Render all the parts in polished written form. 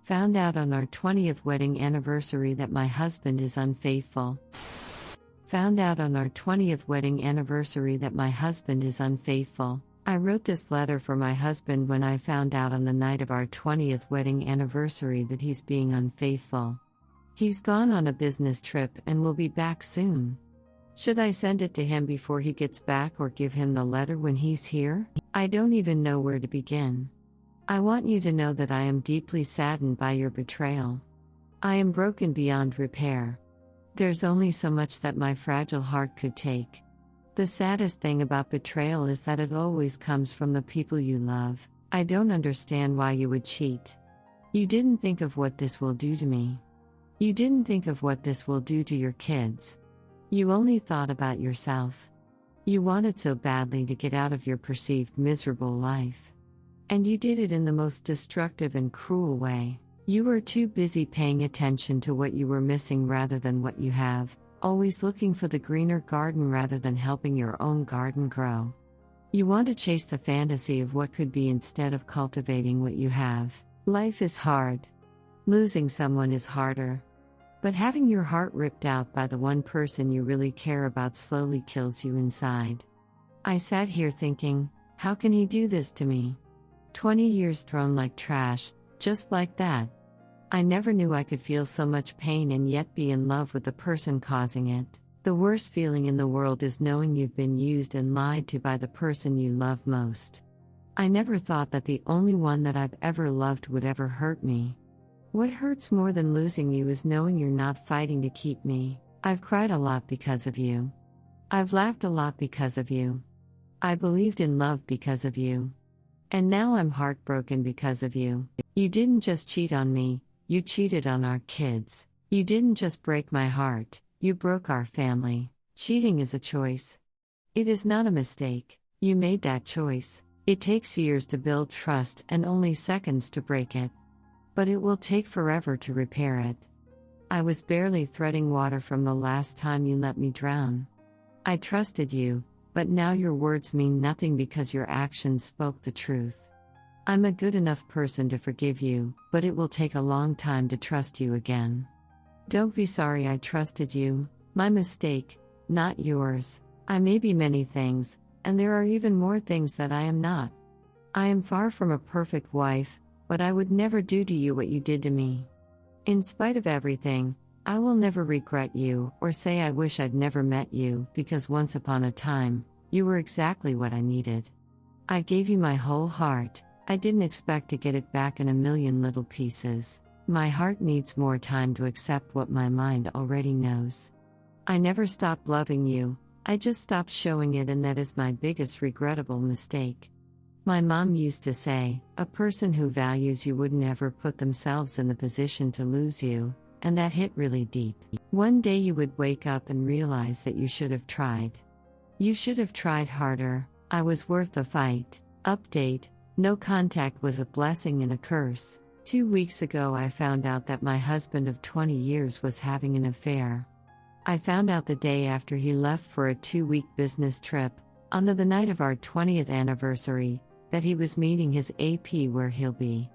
Found out on our 20th wedding anniversary that my husband is unfaithful. Found out on our 20th wedding anniversary that my husband is unfaithful. I wrote this letter for my husband when I found out on the night of our 20th wedding anniversary that he's being unfaithful. He's gone on a business trip and will be back soon. Should I send it to him before he gets back or give him the letter when he's here? I don't even know where to begin. I want you to know that I am deeply saddened by your betrayal. I am broken beyond repair. There's only so much that my fragile heart could take. The saddest thing about betrayal is that it always comes from the people you love. I don't understand why you would cheat. You didn't think of what this will do to me. You didn't think of what this will do to your kids. You only thought about yourself. You wanted so badly to get out of your perceived miserable life. And you did it in the most destructive and cruel way. You were too busy paying attention to what you were missing rather than what you have, always looking for the greener garden rather than helping your own garden grow. You want to chase the fantasy of what could be instead of cultivating what you have. Life is hard. Losing someone is harder. But having your heart ripped out by the one person you really care about slowly kills you inside. I sat here thinking, how can he do this to me? 20 years thrown like trash, just like that. I never knew I could feel so much pain and yet be in love with the person causing it. The worst feeling in the world is knowing you've been used and lied to by the person you love most. I never thought that the only one that I've ever loved would ever hurt me. What hurts more than losing you is knowing you're not fighting to keep me. I've cried a lot because of you. I've laughed a lot because of you. I believed in love because of you. And now I'm heartbroken because of you. You didn't just cheat on me, you cheated on our kids. You didn't just break my heart, you broke our family. Cheating is a choice. It is not a mistake. You made that choice. It takes years to build trust and only seconds to break it. But it will take forever to repair it. I was barely treading water from the last time you let me drown. I trusted you, but now your words mean nothing because your actions spoke the truth. I'm a good enough person to forgive you, but it will take a long time to trust you again. Don't be sorry I trusted you, my mistake, not yours. I may be many things, and there are even more things that I am not. I am far from a perfect wife, but I would never do to you what you did to me. In spite of everything, I will never regret you or say I wish I'd never met you because once upon a time, you were exactly what I needed. I gave you my whole heart. I didn't expect to get it back in a million little pieces. My heart needs more time to accept what my mind already knows. I never stopped loving you, I just stopped showing it, and that is my biggest regrettable mistake. My mom used to say, a person who values you would never put themselves in the position to lose you, and that hit really deep. One day you would wake up and realize that you should have tried. You should have tried harder. I was worth the fight. Update: no contact was a blessing and a curse. 2 weeks ago I found out that my husband of 20 years was having an affair. I found out the day after he left for a 2-week business trip, on the night of our 20th anniversary, that he was meeting his AP where he'll be.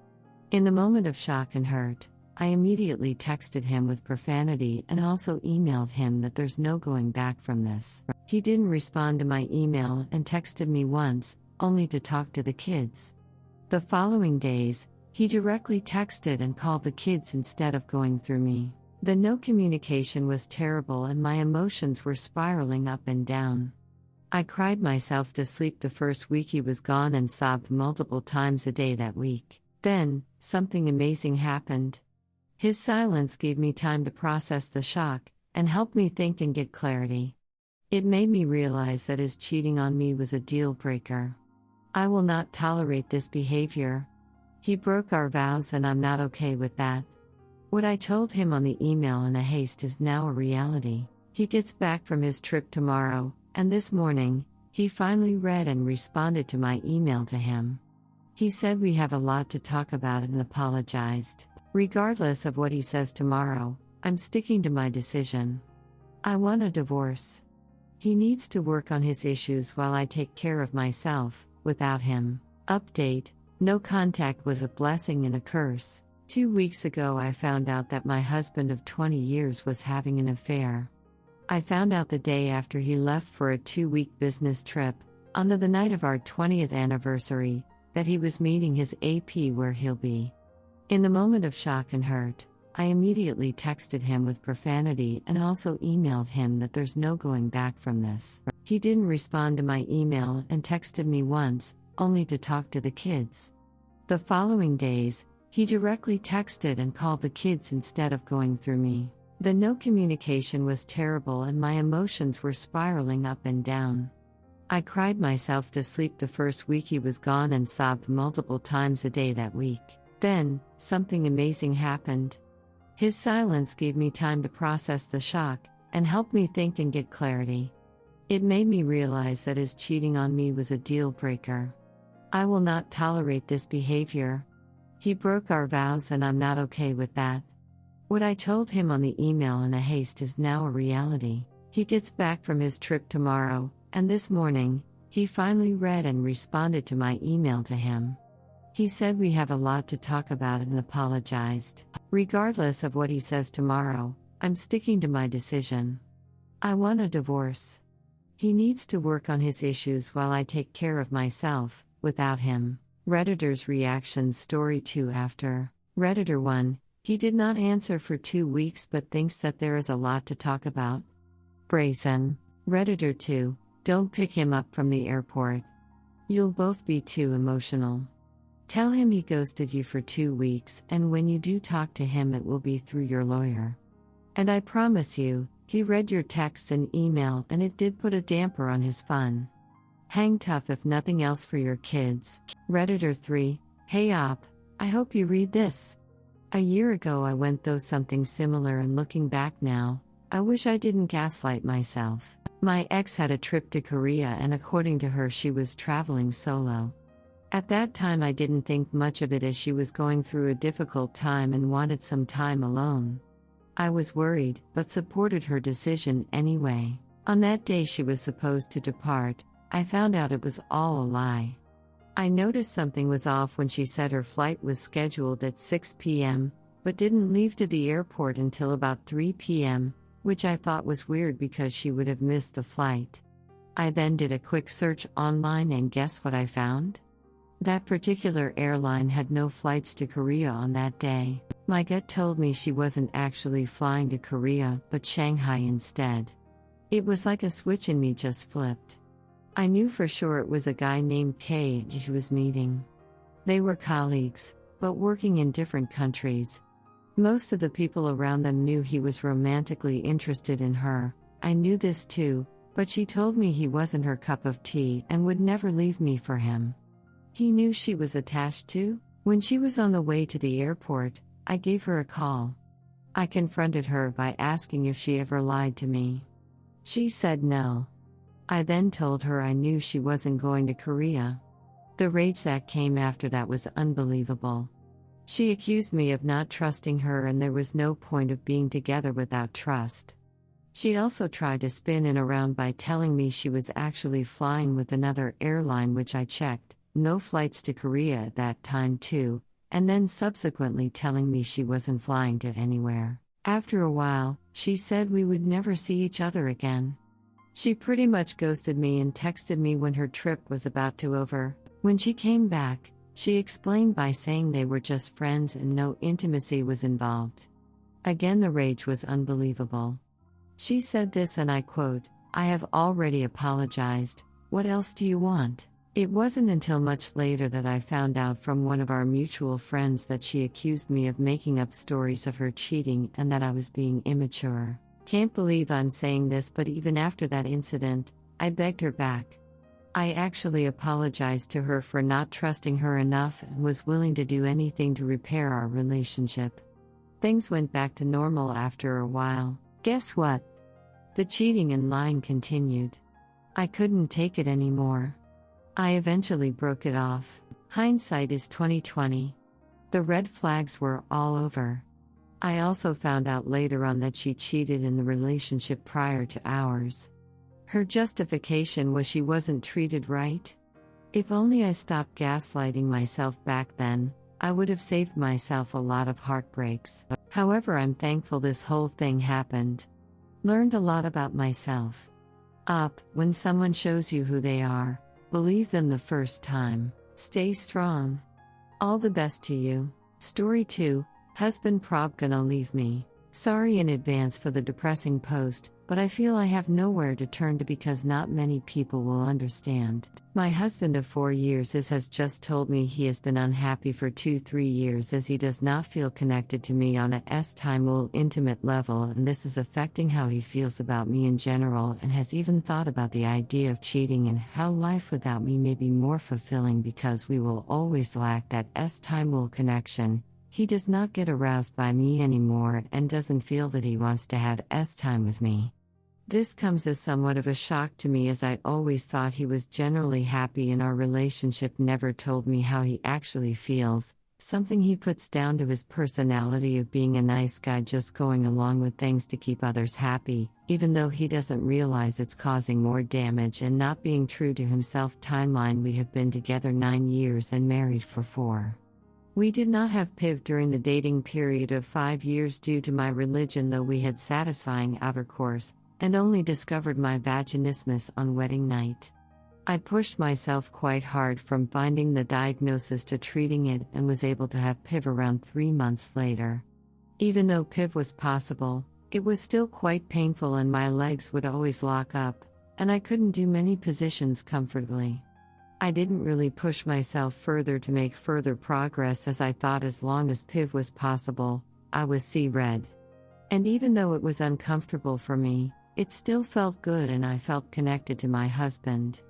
In the moment of shock and hurt, I immediately texted him with profanity and also emailed him that there's no going back from this. He didn't respond to my email and texted me once, only to talk to the kids. The following days, he directly texted and called the kids instead of going through me. The no communication was terrible and my emotions were spiraling up and down. I cried myself to sleep the first week he was gone and sobbed multiple times a day that week. Then, something amazing happened. His silence gave me time to process the shock, and helped me think and get clarity. It made me realize that his cheating on me was a deal breaker. I will not tolerate this behavior. He broke our vows and I'm not okay with that. What I told him on the email in a haste is now a reality. He gets back from his trip tomorrow, and this morning, he finally read and responded to my email to him. He said we have a lot to talk about and apologized. Regardless of what he says tomorrow, I'm sticking to my decision. I want a divorce. He needs to work on his issues while I take care of myself, without him. Update: no contact was a blessing and a curse. 2 weeks ago, I found out that my husband of 20 years was having an affair. I found out the day after he left for a 2-week business trip, on the night of our 20th anniversary, that he was meeting his AP where he'll be. In the moment of shock and hurt, I immediately texted him with profanity and also emailed him that there's no going back from this. He didn't respond to my email and texted me once, only to talk to the kids. The following days, he directly texted and called the kids instead of going through me. The no communication was terrible and my emotions were spiraling up and down. I cried myself to sleep the first week he was gone and sobbed multiple times a day that week. Then, something amazing happened. His silence gave me time to process the shock and help me think and get clarity. It made me realize that his cheating on me was a deal breaker. I will not tolerate this behavior. He broke our vows and I'm not okay with that. What I told him on the email in a haste is now a reality. He gets back from his trip tomorrow, and this morning, he finally read and responded to my email to him. He said we have a lot to talk about and apologized. Regardless of what he says tomorrow, I'm sticking to my decision. I want a divorce. He needs to work on his issues while I take care of myself, without him. Redditor's reactions story 2 after. Redditor 1, he did not answer for 2 weeks but thinks that there is a lot to talk about. Brazen. Redditor 2, don't pick him up from the airport. You'll both be too emotional. Tell him he ghosted you for 2 weeks and when you do talk to him it will be through your lawyer. And I promise you, he read your texts and email and it did put a damper on his fun. Hang tough if nothing else for your kids. Redditor 3, hey op, I hope you read this. A year ago I went through something similar and looking back now, I wish I didn't gaslight myself. My ex had a trip to Korea and according to her she was traveling solo. At that time I didn't think much of it as she was going through a difficult time and wanted some time alone. I was worried, but supported her decision anyway. On that day she was supposed to depart, I found out it was all a lie. I noticed something was off when she said her flight was scheduled at 6 p.m., but didn't leave to the airport until about 3 p.m., which I thought was weird because she would have missed the flight. I then did a quick search online and guess what I found? That particular airline had no flights to Korea on that day. My gut told me she wasn't actually flying to Korea but Shanghai instead. It was like a switch in me just flipped. I knew for sure it was a guy named K she was meeting. They were colleagues, but working in different countries. Most of the people around them knew he was romantically interested in her. I knew this too, but she told me he wasn't her cup of tea and would never leave me for him. He knew she was attached to. When she was on the way to the airport, I gave her a call. I confronted her by asking if she ever lied to me. She said no. I then told her I knew she wasn't going to Korea. The rage that came after that was unbelievable. She accused me of not trusting her and there was no point of being together without trust. She also tried to spin it around by telling me she was actually flying with another airline, which I checked, no flights to Korea at that time too, and then subsequently telling me she wasn't flying to anywhere. After a while, she said we would never see each other again. She pretty much ghosted me and texted me when her trip was about to over. When she came back, she explained by saying they were just friends and no intimacy was involved. Again, the rage was unbelievable. She said this and I quote, "I have already apologized, what else do you want?" It wasn't until much later that I found out from one of our mutual friends that she accused me of making up stories of her cheating and that I was being immature. Can't believe I'm saying this, but even after that incident, I begged her back. I actually apologized to her for not trusting her enough and was willing to do anything to repair our relationship. Things went back to normal after a while. Guess what? The cheating and lying continued. I couldn't take it anymore. I eventually broke it off. Hindsight is 20/20. The red flags were all over. I also found out later on that she cheated in the relationship prior to ours. Her justification was she wasn't treated right. If only I stopped gaslighting myself back then, I would have saved myself a lot of heartbreaks. However, I'm thankful this whole thing happened. Learned a lot about myself. When someone shows you who they are, believe them the first time. Stay strong. All the best to you. Story 2, husband prob gonna leave me. Sorry in advance for the depressing post, but I feel I have nowhere to turn to because not many people will understand. My husband of 4 years has just told me he has been unhappy for 2-3 years as he does not feel connected to me on a S-time intimate level, and this is affecting how he feels about me in general, and has even thought about the idea of cheating and how life without me may be more fulfilling because we will always lack that S-time connection. He does not get aroused by me anymore and doesn't feel that he wants to have S-time with me. This comes as somewhat of a shock to me as I always thought he was generally happy in our relationship, never told me how he actually feels, something he puts down to his personality of being a nice guy just going along with things to keep others happy, even though he doesn't realize it's causing more damage and not being true to himself. Timeline: we have been together 9 years and married for 4. We did not have PIV during the dating period of 5 years due to my religion, though we had satisfying outer course, and only discovered my vaginismus on wedding night. I pushed myself quite hard from finding the diagnosis to treating it and was able to have PIV around 3 months later. Even though PIV was possible, it was still quite painful and my legs would always lock up, and I couldn't do many positions comfortably. I didn't really push myself further to make further progress as I thought as long as PIV was possible, I was C-red. And even though it was uncomfortable for me, it still felt good and I felt connected to my husband.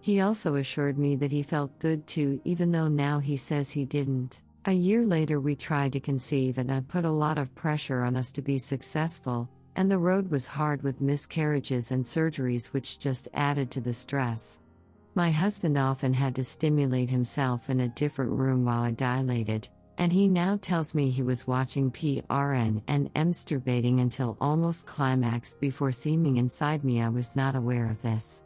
He also assured me that he felt good too, even though now he says he didn't. A year later we tried to conceive and I put a lot of pressure on us to be successful, and the road was hard with miscarriages and surgeries which just added to the stress. My husband often had to stimulate himself in a different room while I dilated, and he now tells me he was watching PRN and masturbating until almost climax before seeming inside me. I was not aware of this.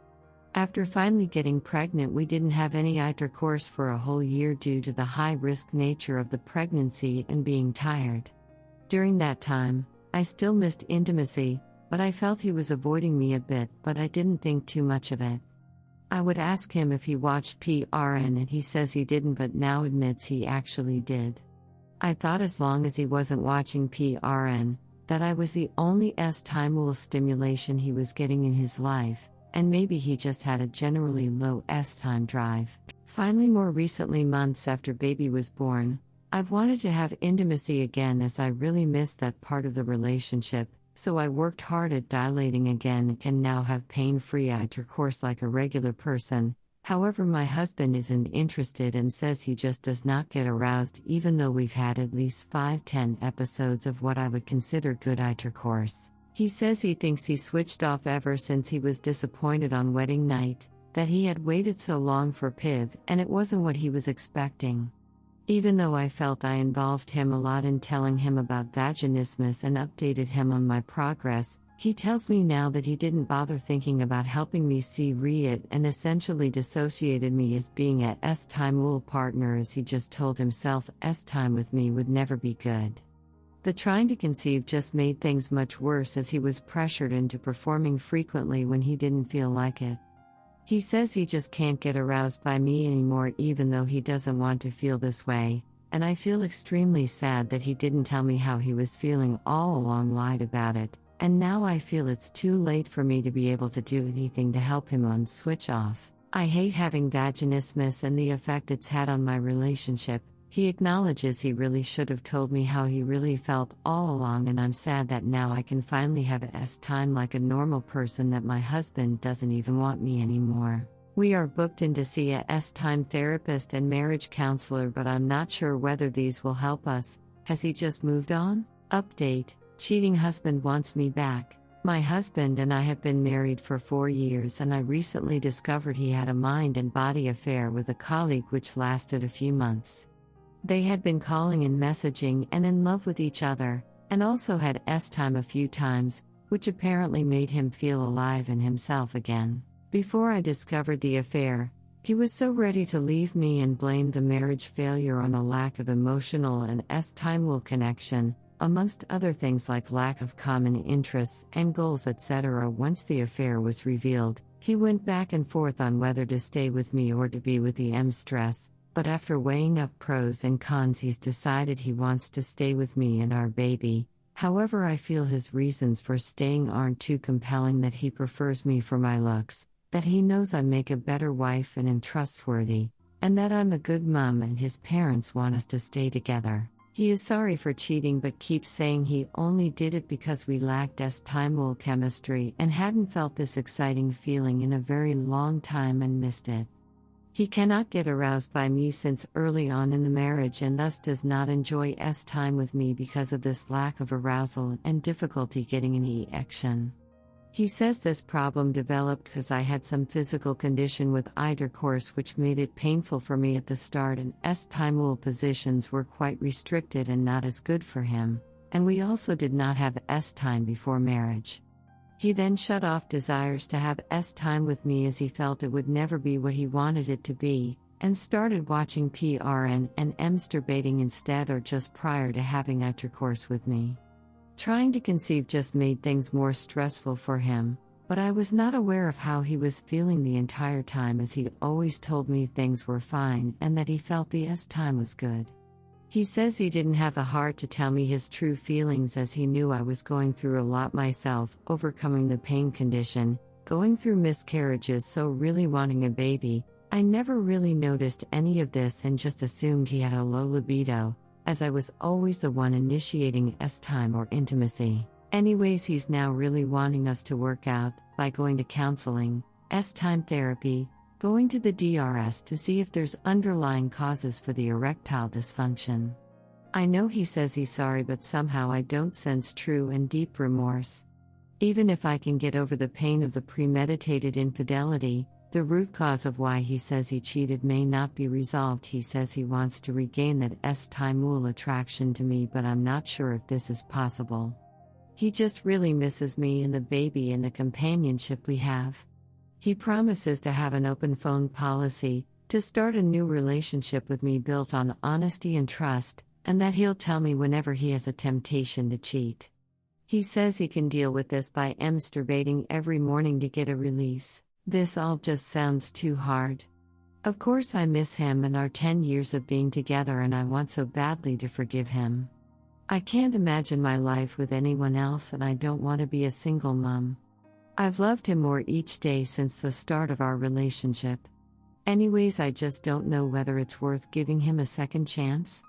After finally getting pregnant, we didn't have any intercourse for a whole year due to the high-risk nature of the pregnancy and being tired. During that time, I still missed intimacy, but I felt he was avoiding me a bit, but I didn't think too much of it. I would ask him if he watched PRN and he says he didn't, but now admits he actually did. I thought as long as he wasn't watching PRN, that I was the only S-time stimulation he was getting in his life, and maybe he just had a generally low S-time drive. Finally, more recently, months after baby was born, I've wanted to have intimacy again as I really missed that part of the relationship. So I worked hard at dilating again and can now have pain-free intercourse like a regular person. However, my husband isn't interested and says he just does not get aroused, even though we've had at least 5-10 episodes of what I would consider good intercourse. He says he thinks he switched off ever since he was disappointed on wedding night, that he had waited so long for PIV and it wasn't what he was expecting. Even though I felt I involved him a lot in telling him about vaginismus and updated him on my progress, he tells me now that he didn't bother thinking about helping me see it and essentially dissociated me as being a S-time partner, as he just told himself S-time with me would never be good. The trying to conceive just made things much worse as he was pressured into performing frequently when he didn't feel like it. He says he just can't get aroused by me anymore, even though he doesn't want to feel this way, and I feel extremely sad that he didn't tell me how he was feeling all along, lied about it, and now I feel it's too late for me to be able to do anything to help him switch off. I hate having vaginismus and the effect it's had on my relationship. He acknowledges he really should have told me how he really felt all along, and I'm sad that now I can finally have S-time like a normal person, that my husband doesn't even want me anymore. We are booked in to see a S-time therapist and marriage counselor, but I'm not sure whether these will help us. Has he just moved on? Update: cheating husband wants me back. My husband and I have been married for 4 years, and I recently discovered he had a mind and body affair with a colleague which lasted a few months. They had been calling and messaging and in love with each other, and also had S-time a few times, which apparently made him feel alive in himself again. Before I discovered the affair, He was so ready to leave me and blamed the marriage failure on a lack of emotional and time connection, amongst other things like lack of common interests and goals, etc. Once the affair was revealed, he went back and forth on whether to stay with me or to be with the stress, but after weighing up pros and cons, he's decided he wants to stay with me and our baby. However, I feel his reasons for staying aren't too compelling, that he prefers me for my looks, that he knows I make a better wife and am trustworthy, and that I'm a good mom and his parents want us to stay together. He is sorry for cheating but keeps saying he only did it because we lacked chemistry and hadn't felt this exciting feeling in a very long time and missed it. He cannot get aroused by me since early on in the marriage and thus does not enjoy time with me because of this lack of arousal and difficulty getting an erection. He says this problem developed because I had some physical condition with intercourse which made it painful for me at the start, and time positions were quite restricted and not as good for him, and we also did not have time before marriage. He then shut off desires to have time with me as he felt it would never be what he wanted it to be, and started watching PRN and masturbating instead or just prior to having intercourse with me. Trying to conceive just made things more stressful for him, but I was not aware of how he was feeling the entire time, as he always told me things were fine and that he felt the time was good. He says he didn't have the heart to tell me his true feelings as he knew I was going through a lot myself, overcoming the pain condition, going through miscarriages, so really wanting a baby. I never really noticed any of this and just assumed he had a low libido, as I was always the one initiating time or intimacy. Anyways, he's now really wanting us to work out, by going to counseling, time therapy, going to the DRS to see if there's underlying causes for the erectile dysfunction. I know he says he's sorry, but somehow I don't sense true and deep remorse. Even if I can get over the pain of the premeditated infidelity, the root cause of why he says he cheated may not be resolved. He says he wants to regain that time attraction to me, but I'm not sure if this is possible. He just really misses me and the baby and the companionship we have. He promises to have an open phone policy, to start a new relationship with me built on honesty and trust, and that he'll tell me whenever he has a temptation to cheat. He says he can deal with this by masturbating every morning to get a release. This all just sounds too hard. Of course I miss him and our 10 years of being together, and I want so badly to forgive him. I can't imagine my life with anyone else, and I don't want to be a single mom. I've loved him more each day since the start of our relationship. Anyways, I just don't know whether it's worth giving him a second chance.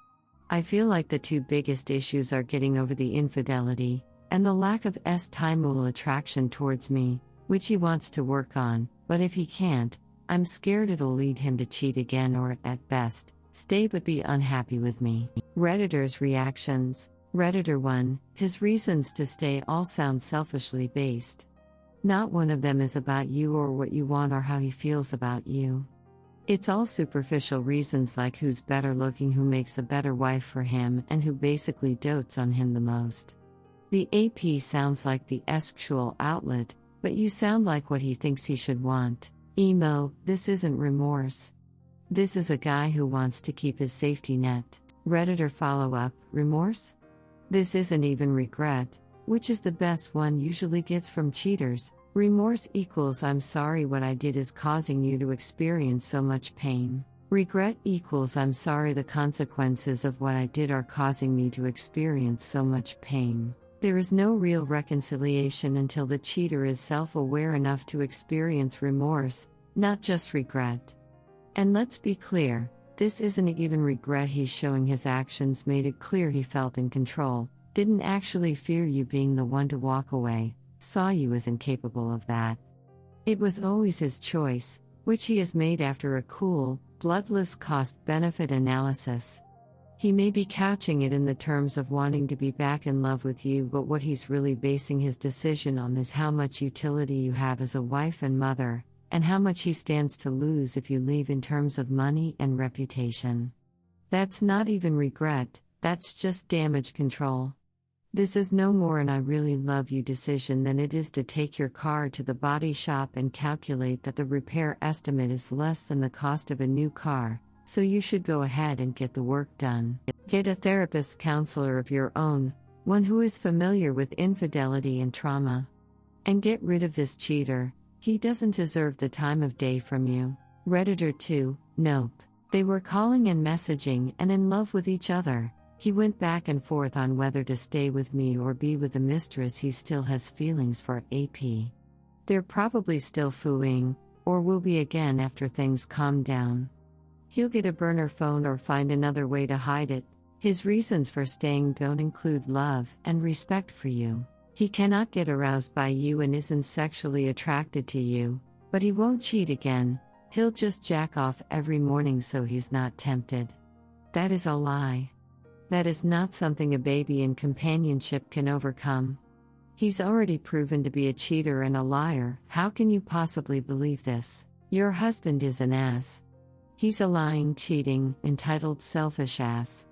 I feel like the two biggest issues are getting over the infidelity, and the lack of time attraction towards me, which he wants to work on, but if he can't, I'm scared it'll lead him to cheat again or, at best, stay but be unhappy with me. Redditors' reactions. Redditor 1, his reasons to stay all sound selfishly based. Not one of them is about you or what you want or how he feels about you. It's all superficial reasons like who's better looking, who makes a better wife for him, and who basically dotes on him the most. The AP sounds like the sexual outlet, but you sound like what he thinks he should want. Emo, this isn't remorse. This is a guy who wants to keep his safety net. Redditor follow-up, remorse? This isn't even regret, which is the best one usually gets from cheaters. Remorse equals I'm sorry what I did is causing you to experience so much pain. Regret equals I'm sorry the consequences of what I did are causing me to experience so much pain. There is no real reconciliation until the cheater is self-aware enough to experience remorse, not just regret. And let's be clear, this isn't even regret. He's showing his actions made it clear he felt in control, didn't actually fear you being the one to walk away, saw you as incapable of that. It was always his choice, which he has made after a cool, bloodless cost-benefit analysis. He may be couching it in the terms of wanting to be back in love with you, but what he's really basing his decision on is how much utility you have as a wife and mother, and how much he stands to lose if you leave in terms of money and reputation. That's not even regret, that's just damage control. This is no more an "I really love you" decision than it is to take your car to the body shop and calculate that the repair estimate is less than the cost of a new car, so you should go ahead and get the work done. Get a therapist counselor of your own, one who is familiar with infidelity and trauma. And get rid of this cheater, he doesn't deserve the time of day from you. Redditor 2, nope. They were calling and messaging and in love with each other. He went back and forth on whether to stay with me or be with the mistress he still has feelings for. AP. They're probably still fooing, or will be again after things calm down. He'll get a burner phone or find another way to hide it. His reasons for staying don't include love and respect for you. He cannot get aroused by you and isn't sexually attracted to you, but he won't cheat again. He'll just jack off every morning so he's not tempted. That is a lie. That is not something a baby in companionship can overcome. He's already proven to be a cheater and a liar. How can you possibly believe this? Your husband is an ass. He's a lying, cheating, entitled, selfish ass.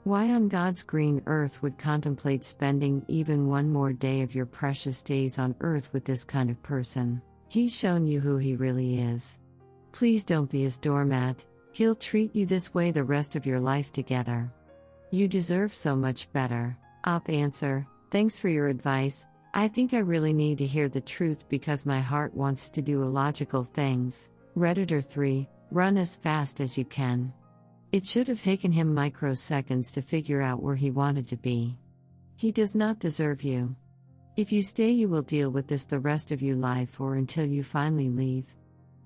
Why on God's green earth would contemplate spending even one more day of your precious days on earth with this kind of person? He's shown you who he really is. Please don't be his doormat. He'll treat you this way the rest of your life together. You deserve so much better. Op answer, thanks for your advice. I think I really need to hear the truth because my heart wants to do illogical things. Redditor 3, run as fast as you can. It should have taken him microseconds to figure out where he wanted to be. He does not deserve you. If you stay, you will deal with this the rest of your life or until you finally leave.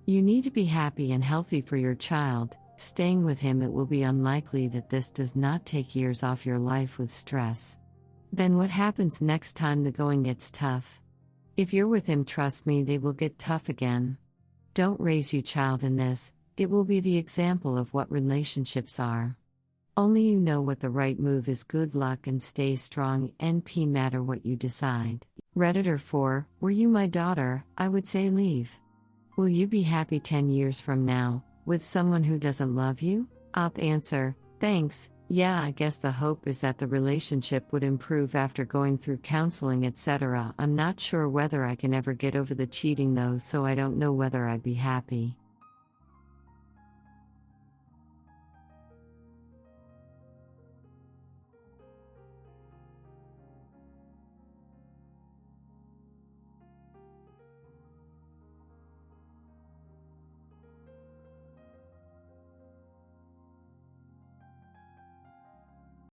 You need to be happy and healthy for your child. Staying with him, it will be unlikely that this does not take years off your life with stress. Then what happens next time the going gets tough? If you're with him, trust me, they will get tough again. Don't raise your child in this. It will be the example of what relationships are. Only you know what the right move is. Good luck and stay strong. NP matter what you decide. Redditor 4, were you my daughter, I would say leave. Will you be happy 10 years from now, with someone who doesn't love you? Op answer, thanks. Yeah, I guess the hope is that the relationship would improve after going through counseling, etc. I'm not sure whether I can ever get over the cheating though, so I don't know whether I'd be happy.